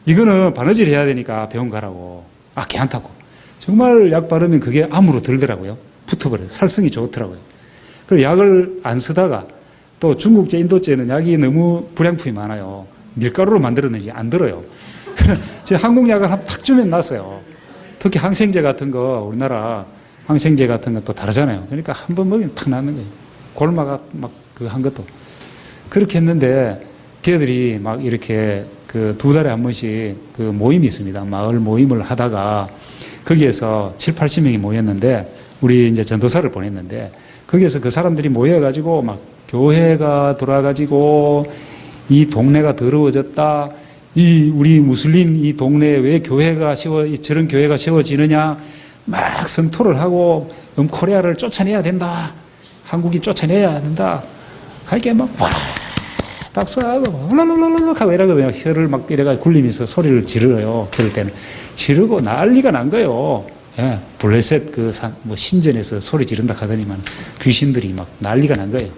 이거는 바느질 해야 되니까 병원 가라고. 아, 괜찮다고. 정말 약 바르면 그게 암으로 들더라고요. 붙어버려요. 살성이 좋더라고요. 그리고 약을 안 쓰다가 또 중국제, 인도제는 약이 너무 불량품이 많아요. 밀가루로 만들었는지 안 들어요. 제가 한국 약을 한 탁 주면 났어요. 특히 항생제 같은 거, 우리나라 항생제 같은 거 또 다르잖아요. 그러니까 한 번 먹으면 탁 낫는 거예요. 골마가 막 그 한 것도. 그렇게 했는데 걔들이 막 이렇게 그 2달에 한 번씩 그 모임이 있습니다. 마을 모임을 하다가 거기에서 7, 80명이 모였는데 우리 이제 전도사를 보냈는데 거기에서 그 사람들이 모여가지고 막 교회가 돌아가지고 이 동네가 더러워졌다. 이 우리 무슬림 이 동네에 왜 저런 교회가 세워지느냐 막 성토를 하고 코리아를 쫓아내야 된다. 한국이 쫓아내야 된다. 갈게 막 와. 박수하고 훌랄랄랄 하고 이러고 혀를 막 이래가 굴리면서 소리를 지르요. 그럴 때는 지르고 난리가 난 거예요. 예, 블레셋 뭐 신전에서 소리 지른다 하더니만 귀신들이 막 난리가 난 거예요.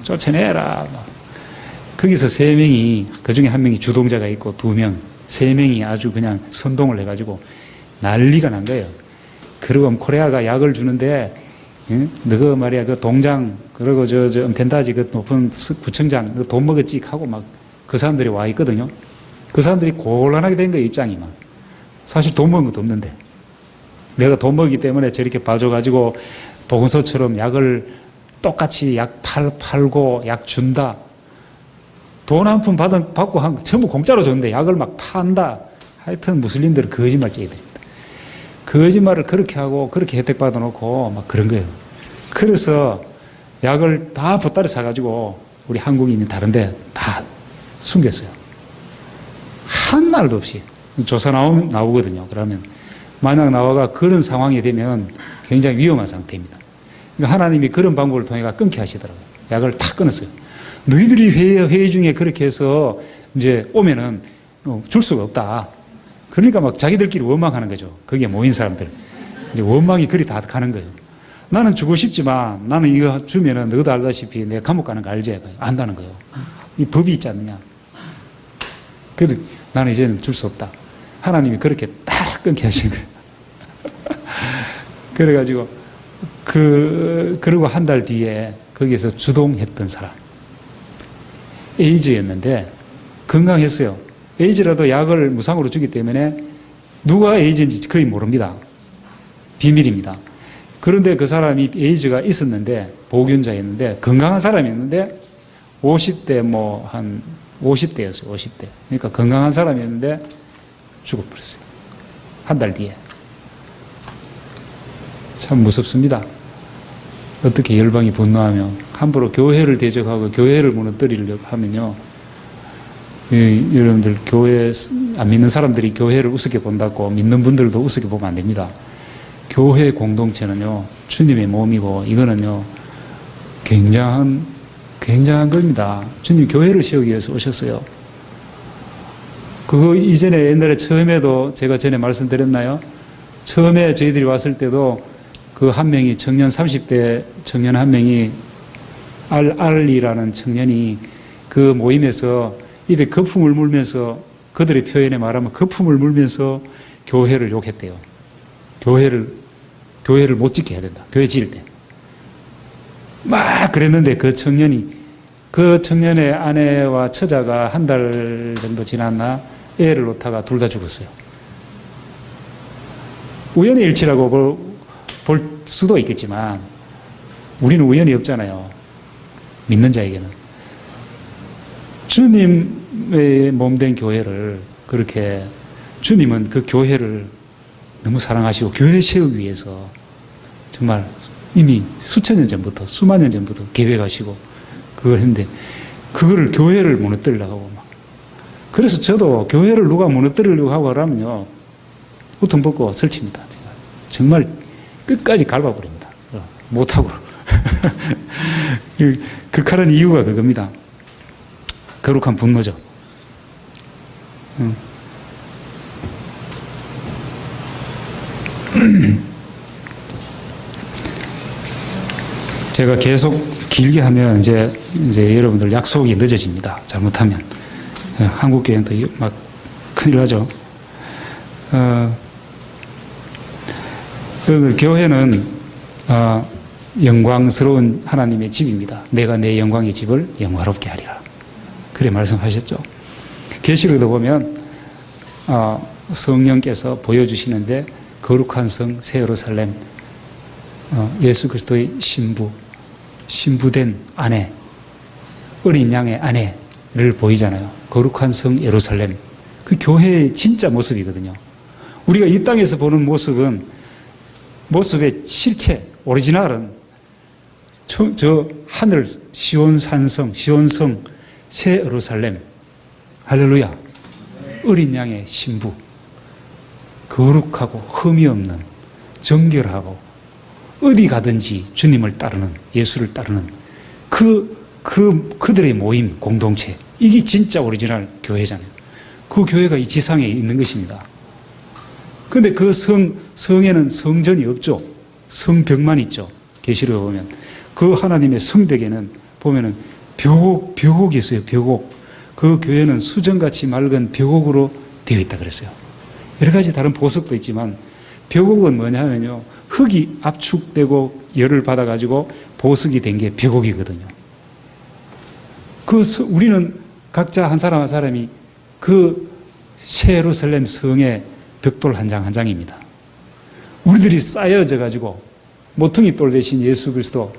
쫓아내라. 막. 거기서 3명이 그 중에 1명이 주동자가 있고 2명, 3명이 아주 그냥 선동을 해가지고 난리가 난 거예요. 그리고 코리아가 약을 주는데 너가 말이야 그 동장 그리고 저 은펜다지 그 높은 구청장 그 돈 먹었지 하고 막 그 사람들이 와 있거든요. 그 사람들이 곤란하게 된 거예요. 입장이 막 사실 돈 먹은 것도 없는데 내가 돈 먹기 때문에 저렇게 봐줘가지고 보건소처럼 약을 똑같이 약 팔고 약 준다. 돈 한 푼 받고 전부 공짜로 줬는데 약을 막 판다. 하여튼 무슬림들은 거짓말쟁이들입니다. 거짓말을 그렇게 하고 그렇게 혜택 받아놓고 막 그런 거예요. 그래서 약을 다 보따리 사가지고 우리 한국인이 다른데 다 숨겼어요. 한 날도 없이. 조사 나오거든요. 그러면 만약 나와가 그런 상황이 되면 굉장히 위험한 상태입니다. 그러니까 하나님이 그런 방법을 통해 끊게 하시더라고요. 약을 다 끊었어요. 너희들이 회의 중에 그렇게 해서 이제 오면은 줄 수가 없다. 그러니까 막 자기들끼리 원망하는 거죠. 거기에 모인 사람들. 이제 원망이 그리 다 가는 거예요. 나는 주고 싶지만 나는 이거 주면은 너도 알다시피 내가 감옥 가는 거 알지? 안다는 거예요. 이 법이 있지 않느냐. 그래도 나는 이제는 줄 수 없다. 하나님이 그렇게 딱 끊게 하신 거예요. 그래가지고 그리고 한 달 뒤에 거기에서 주동했던 사람. 에이즈였는데 건강했어요. 에이즈라도 약을 무상으로 주기 때문에 누가 에이즈인지 거의 모릅니다. 비밀입니다. 그런데 그 사람이 에이즈가 있었는데 보균자였는데 건강한 사람이었는데 50대 뭐 한 50대였어요. 50대. 그러니까 건강한 사람이었는데 죽어버렸어요. 한 달 뒤에. 참 무섭습니다. 어떻게 열방이 분노하며 함부로 교회를 대적하고 교회를 무너뜨리려고 하면요. 여러분들 교회 안 믿는 사람들이 교회를 우습게 본다고 믿는 분들도 우습게 보면 안 됩니다. 교회 공동체는요. 주님의 몸이고 이거는요. 굉장한 겁니다. 주님 교회를 세우기 위해서 오셨어요. 그거 이전에 옛날에 처음에도 제가 전에 말씀드렸나요? 처음에 저희들이 왔을 때도 그 한 명이 청년 30대 청년 한 명이 알리라는 청년이 그 모임에서 입에 거품을 물면서 그들의 표현에 말하면 거품을 물면서 교회를 욕했대요. 교회를 못 짓게 해야 된다. 교회 지을 때. 막 그랬는데 그 청년의 아내와 처자가 한 달 정도 지났나 애를 놓다가 둘 다 죽었어요. 우연의 일치라고 볼 수도 있겠지만 우리는 우연이 없잖아요. 믿는 자에게는. 주님의 몸된 교회를 그렇게 주님은 그 교회를 너무 사랑하시고 교회 세우기 위해서 정말 이미 수천 년 전부터 수만 년 전부터 계획하시고 그걸 했는데 그거를 교회를 무너뜨리려고 하고 막. 그래서 저도 교회를 누가 무너뜨리려고 하고 하라면요 우통 벗고 설칩니다. 제가 정말 끝까지 밟아버립니다. 못하고. 극하는 이유가 그겁니다. 거룩한 분노죠. 제가 계속 길게 하면 이제 여러분들 약속이 늦어집니다. 잘못하면. 한국교회는 막 큰일 나죠. 교회는 영광스러운 하나님의 집입니다. 내가 내 영광의 집을 영화롭게 하리라. 그래 말씀하셨죠. 계시록에도 보면 성령께서 보여주시는데 거룩한 성 새 예루살렘, 예수 그리스도의 신부된 아내, 어린 양의 아내를 보이잖아요. 거룩한 성 예루살렘, 그 교회의 진짜 모습이거든요. 우리가 이 땅에서 보는 모습의 실체, 오리지널은 저 하늘 시온산성, 시온성 새 예루살렘, 할렐루야, 어린 양의 신부, 거룩하고 흠이 없는, 정결하고 어디 가든지 주님을 따르는, 예수를 따르는 그들의 모임, 공동체, 이게 진짜 오리지널 교회잖아요. 그 교회가 이 지상에 있는 것입니다. 그런데 그 성에는 성전이 없죠. 성벽만 있죠. 계시록에 보면 그 하나님의 성벽에는 보면은 벽옥이 있어요. 벽옥. 그 교회는 수정같이 맑은 벽옥으로 되어 있다 그랬어요. 여러 가지 다른 보석도 있지만 벽옥은 뭐냐면요, 흙이 압축되고 열을 받아가지고 보석이 된 게 벽옥이거든요. 우리는 각자 한 사람 한 사람이 그 새 예루살렘 성의 벽돌 한 장 한 장입니다. 우리들이 쌓여져 가지고 모퉁이 돌 대신 예수 그리스도와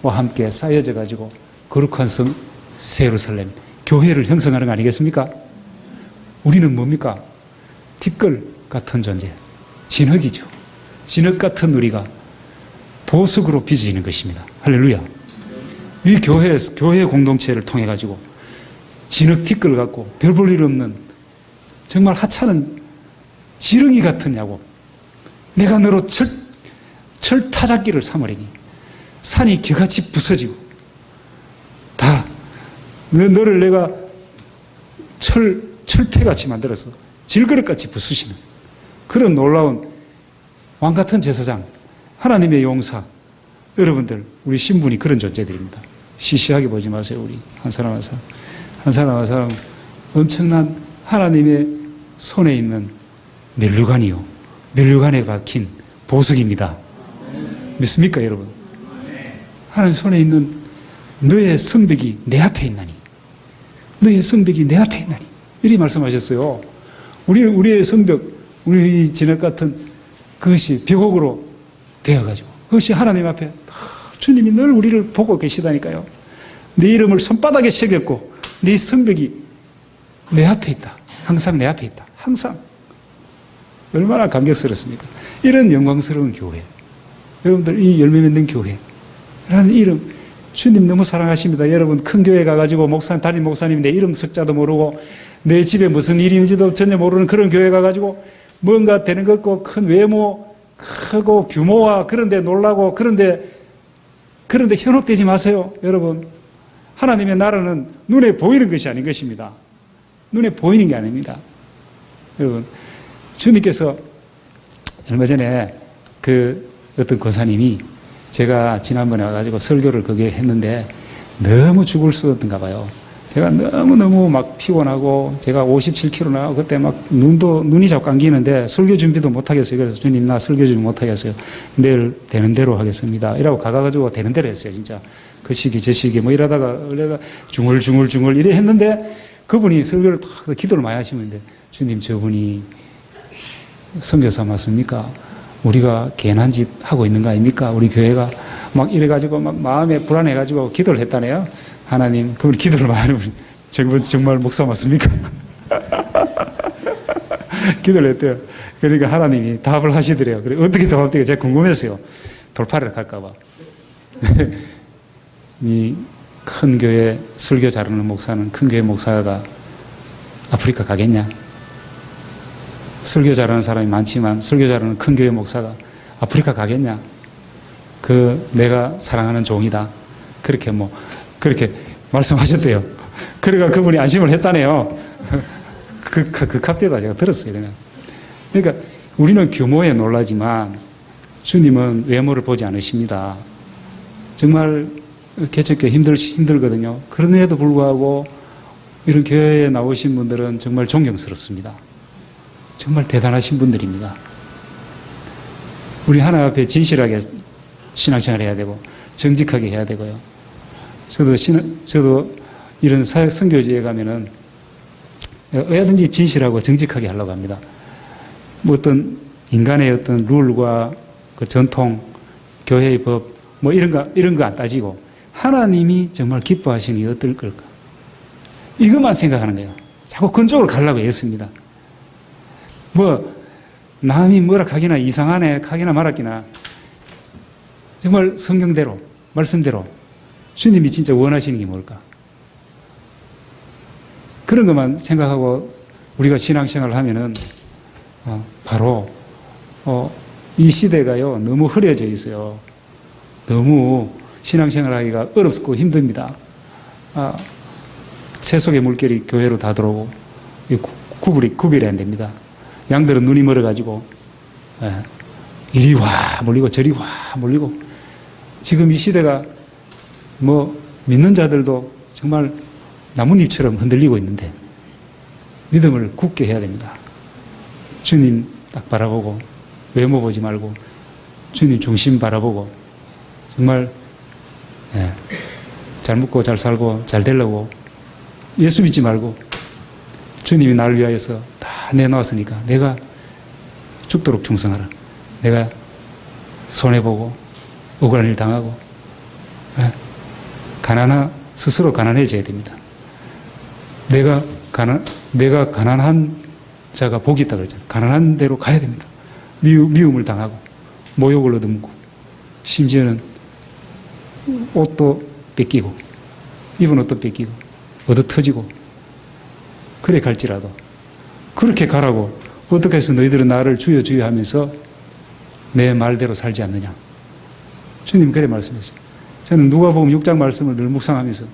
함께 쌓여져 가지고 거룩한 성 새 예루살렘 교회를 형성하는 거 아니겠습니까? 우리는 뭡니까? 티끌 같은 존재, 진흙이죠. 진흙 같은 우리가 보석으로 빚어지는 것입니다. 할렐루야. 이 교회 공동체를 통해 가지고 진흙 티끌 같고 별 볼 일 없는 정말 하찮은 지렁이 같은 야곱, 내가 너로 철 타작기를 삼으리니 산이 겨같이 부서지고 다 너를 내가 철퇴같이 만들어서 질그릇같이 부수시는 그런 놀라운 왕같은 제사장, 하나님의 용사, 여러분들 우리 신분이 그런 존재들입니다. 시시하게 보지 마세요. 우리 한 사람 한 사람 한 사람 한 사람 엄청난 하나님의 손에 있는 멸류관이요, 멸류관에 박힌 보석입니다. 믿습니까 여러분? 하나님 손에 있는 너의 성벽이 내 앞에 있나니, 너의 성벽이 내 앞에 있나니, 이렇게 말씀하셨어요. 우리의 성벽, 우리 진흙 같은 그것이 벽옥으로 되어가지고 그것이 하나님 앞에 주님이 늘 우리를 보고 계시다니까요. 내 이름을 손바닥에 새겼고 네 성벽이 내 앞에 있다. 항상 내 앞에 있다. 항상. 얼마나 감격스럽습니까? 이런 영광스러운 교회, 여러분들 이 열매 맺는 교회라는 이름, 주님 너무 사랑하십니다. 여러분 큰 교회 가가지고 담임 목사님 내 이름 석자도 모르고 내 집에 무슨 일이 있는지도 전혀 모르는 그런 교회 가가지고 뭔가 되는 것 같고 큰 외모, 크고 규모와 그런데 놀라고 그런데 현혹되지 마세요. 여러분 하나님의 나라는 눈에 보이는 것이 아닌 것입니다. 눈에 보이는 게 아닙니다. 여러분 주님께서 얼마 전에 어떤 권사님이, 제가 지난번에 와가지고 설교를 거기에 했는데 너무 죽을 수 없던가 봐요. 제가 너무너무 막 피곤하고 제가 57kg 나가고 그때 막 눈이 자꾸 감기는데 설교 준비도 못하겠어요. 그래서 주님 나 설교 준비 못하겠어요. 내일 되는 대로 하겠습니다. 이라고 가가지고 되는 대로 했어요. 진짜 그 시기 저 시기 뭐 이러다가 내가 중얼중얼 이래 했는데 그분이 설교를 탁 기도를 많이 하시는데, 주님 저분이 선교사 맞습니까? 우리가 괜한 짓 하고 있는 거 아닙니까? 우리 교회가 막 이래가지고 막 마음에 불안해가지고 기도를 했다네요. 하나님, 그분 기도를 많이 우리 정말 목사 맞습니까? 기도를 했대요. 그러니까 하나님이 답을 하시더래요. 그래 어떻게 답할까 제가 궁금했어요. 돌파를 할까봐. 이 큰 교회 설교 잘하는 목사는 큰 교회 목사가 아프리카 가겠냐? 설교 잘하는 사람이 많지만 설교 잘하는 큰 교회 목사가 아프리카 가겠냐? 그 내가 사랑하는 종이다. 그렇게 말씀하셨대요. 그러니까 그분이 안심을 했다네요. 그 값대다 제가 들었어요. 그러니까 우리는 규모에 놀라지만 주님은 외모를 보지 않으십니다. 정말 개척교회 힘들거든요. 그런데도 불구하고 이런 교회에 나오신 분들은 정말 존경스럽습니다. 정말 대단하신 분들입니다. 우리 하나님 앞에 진실하게 신앙생활 해야 되고 정직하게 해야 되고요. 저도 이런 선교지에 가면은 왜든지 진실하고 정직하게 하려고 합니다. 뭐 어떤 인간의 어떤 룰과 그 전통, 교회의 법, 뭐 이런 거 안 따지고 하나님이 정말 기뻐하시니 어떨 걸까? 이것만 생각하는 거예요. 자꾸 그쪽으로 가려고 했습니다. 뭐 남이 뭐라 하기나 이상하네 하기나 말았기나 정말 성경대로 말씀대로 주님이 진짜 원하시는 게 뭘까? 그런 것만 생각하고 우리가 신앙생활을 하면은 바로 이 시대가요 너무 흐려져 있어요. 너무 신앙생활 하기가 어렵고 힘듭니다. 세속의 물결이 교회로 다 들어오고 구별이 안 됩니다. 양들은 눈이 멀어가지고 이리 와 몰리고 저리 와 몰리고 지금 이 시대가 뭐 믿는 자들도 정말 나뭇잎처럼 흔들리고 있는데 믿음을 굳게 해야 됩니다. 주님 딱 바라보고 외모 보지 말고 주님 중심 바라보고 정말 잘 먹고 잘 살고 잘 되려고 예수 믿지 말고 주님이 나를 위하여서 다 내놓았으니까 내가 죽도록 충성하라. 내가 손해보고 억울한 일 당하고 스스로 가난해져야 됩니다. 내가 가난한 자가 복이 있다 그러잖아요. 가난한 대로 가야 됩니다. 미움을 당하고 모욕을 얻어먹고 심지어는 옷도 뺏기고 입은 옷도 뺏기고 얻어 터지고 그래 갈지라도 그렇게 가라고 어떻게 해서 너희들은 나를 주여 주여 하면서 내 말대로 살지 않느냐. 주님 그래 말씀했어요. 저는 누가복음 6장 말씀을 늘 묵상하면서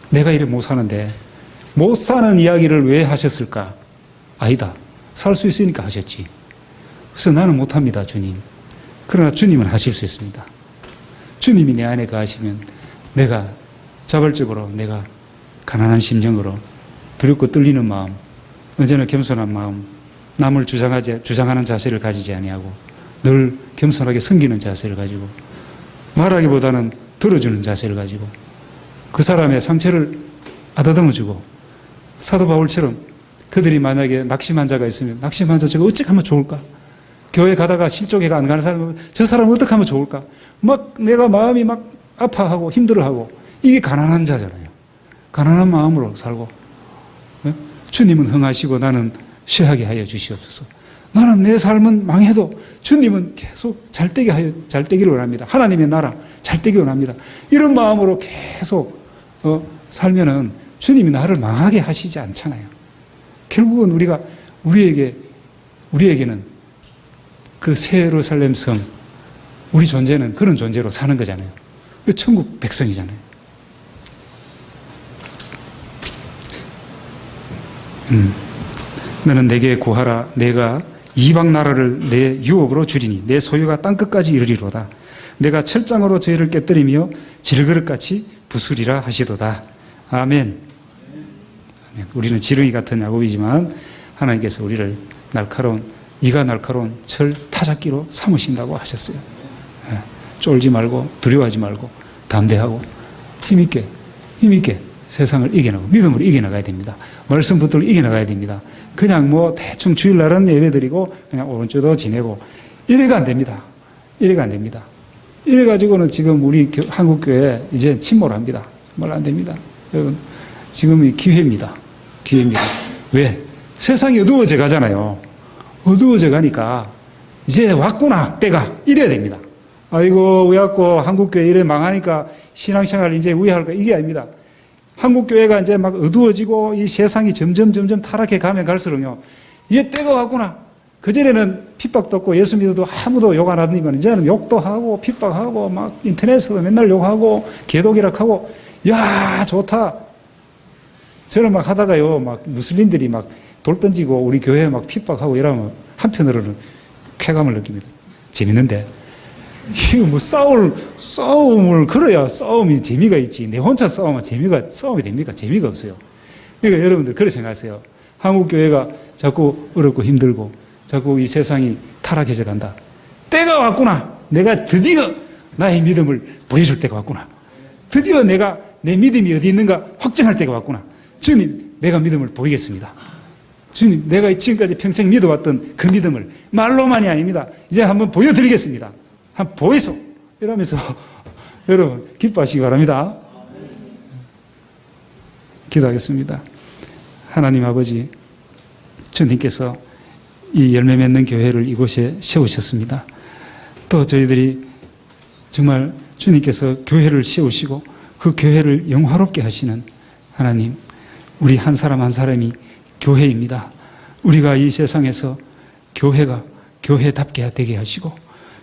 내가 이래 못 사는데 못 사는 이야기를 왜 하셨을까? 아니다. 살 수 있으니까 하셨지. 그래서 나는 못합니다, 주님. 그러나 주님은 하실 수 있습니다. 주님이 내 안에 거하시면 내가 자발적으로 내가 가난한 심정으로 두렵고 떨리는 마음, 언제나 겸손한 마음, 남을 주장하는 자세를 가지지 아니하고 늘 겸손하게 섬기는 자세를 가지고 말하기보다는 들어주는 자세를 가지고 그 사람의 상처를 아다듬어주고 사도 바울처럼 그들이 만약에 낙심 환자가 있으면 낙심 환자 저거 어떻게 하면 좋을까? 교회 가다가 실족해가 안 가는 사람은 저 사람은 어떻게 하면 좋을까? 막 내가 마음이 막 아파하고 힘들어하고 이게 가난한 자잖아요. 가난한 마음으로 살고 주님은 흥하시고 나는 쉬하게 하여 주시옵소서. 나는 내 삶은 망해도 주님은 계속 잘 되기를 원합니다. 하나님의 나라 잘 되기 원합니다. 이런 마음으로 계속 살면은 주님이 나를 망하게 하시지 않잖아요. 결국은 우리에게는 그 새 예루살렘 성, 우리 존재는 그런 존재로 사는 거잖아요. 천국 백성이잖아요. 너는 내게 구하라. 내가 이방 나라를 내 유업으로 주리니 내 소유가 땅끝까지 이르리로다. 내가 철장으로 저희를 깨뜨리며 질그릇같이 부수리라 하시도다. 아멘. 우리는 지렁이 같은 야곱이지만 하나님께서 우리를 이가 날카로운 철 타작기로 삼으신다고 하셨어요. 쫄지 말고 두려워하지 말고 담대하고 힘있게 세상을 이겨나가고 믿음으로 이겨나가야 됩니다. 말씀 붙들고 이겨나가야 됩니다. 그냥 뭐 대충 주일날은 예배드리고 그냥 오른쪽도 지내고 이래가 안 됩니다. 이래가 안 됩니다. 이래가지고는 지금 우리 한국교회 이제 침몰합니다. 정말 안 됩니다. 여러분, 지금이 기회입니다. 기회입니다. 왜? 세상이 어두워져 가잖아요. 어두워져 가니까 이제 왔구나, 때가. 이래야 됩니다. 아이고, 왜 왔고, 한국교회 이래 망하니까 신앙생활 이제 우회할까? 이게 아닙니다. 한국교회가 이제 막 어두워지고 이 세상이 점점 타락해 가면 갈수록요, 이제 때가 왔구나. 그전에는 핍박도 없고 예수 믿어도 아무도 욕 안 하더니만 이제는 욕도 하고 핍박하고 막 인터넷에서도 맨날 욕하고 개독이라고 야, 좋다. 저는 막 하다가요, 막 무슬림들이 막 돌 던지고 우리 교회에 막 핍박하고 이러면 한편으로는 쾌감을 느낍니다. 재밌는데. 이거 뭐 싸움을 걸어야 싸움이 재미가 있지. 내 혼자 싸우면 싸움이 됩니까? 재미가 없어요. 그러니까 여러분들 그렇게 생각하세요. 한국교회가 자꾸 어렵고 힘들고 자꾸 이 세상이 타락해져 간다. 때가 왔구나. 내가 드디어 나의 믿음을 보여줄 때가 왔구나. 드디어 내가 내 믿음이 어디 있는가 확정할 때가 왔구나. 주님, 내가 믿음을 보이겠습니다. 주님, 내가 지금까지 평생 믿어왔던 그 믿음을 말로만이 아닙니다. 이제 한번 보여드리겠습니다. 한번 보이소. 이러면서 여러분 기뻐하시기 바랍니다. 기도하겠습니다. 하나님 아버지, 주님께서 이 열매 맺는 교회를 이곳에 세우셨습니다. 또 저희들이 정말 주님께서 교회를 세우시고 그 교회를 영화롭게 하시는 하나님, 우리 한 사람 한 사람이 교회입니다. 우리가 이 세상에서 교회가 교회답게 되게 하시고,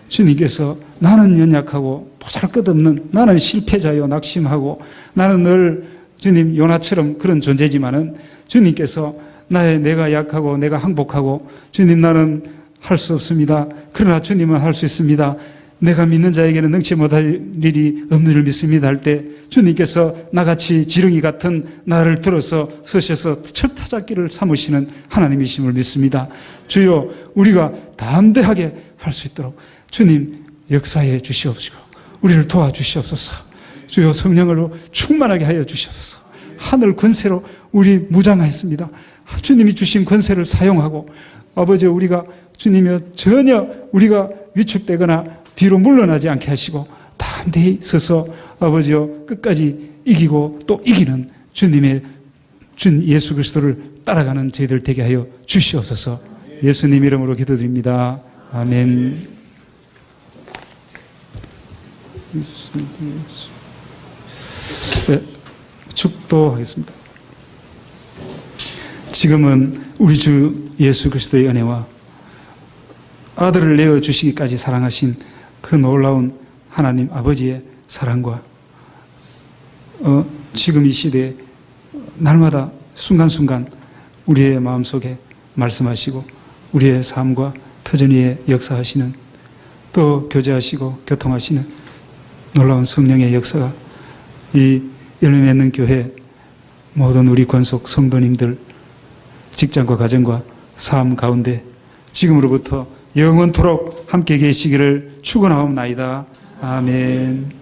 주님께서 나는 연약하고 보잘것없는, 나는 실패자요 낙심하고, 나는 늘 주님 요나처럼 그런 존재지만은 주님께서 내가 약하고 내가 항복하고, 주님 나는 할 수 없습니다. 그러나 주님은 할 수 있습니다. 내가 믿는 자에게는 능치 못할 일이 없는 줄 믿습니다 할 때 주님께서 나같이 지렁이 같은 나를 들어서 서셔서 철타잡기를 삼으시는 하나님이심을 믿습니다. 주여, 우리가 담대하게 할 수 있도록 주님 역사해 주시옵시고 우리를 도와주시옵소서. 주여, 성령으로 충만하게 하여 주시옵소서. 하늘 권세로 우리 무장하였습니다. 주님이 주신 권세를 사용하고, 아버지, 우리가 주님이여 전혀 우리가 위축되거나 뒤로 물러나지 않게 하시고 담대히 서서 아버지여 끝까지 이기고 또 이기는 주님의 예수 그리스도를 따라가는 저희들 되게 하여 주시옵소서. 예수님 이름으로 기도드립니다. 아멘. 네, 축도하겠습니다. 지금은 우리 주 예수 그리스도의 은혜와 아들을 내어주시기까지 사랑하신 그 놀라운 하나님 아버지의 사랑과 지금 이 시대에 날마다 순간순간 우리의 마음속에 말씀하시고 우리의 삶과 터전 위에 역사하시는, 또 교제하시고 교통하시는 놀라운 성령의 역사가 이 열매 맺는 교회 모든 우리 권속 성도님들 직장과 가정과 삶 가운데 지금으로부터 영원토록 함께 계시기를 축원하옵나이다. 아멘.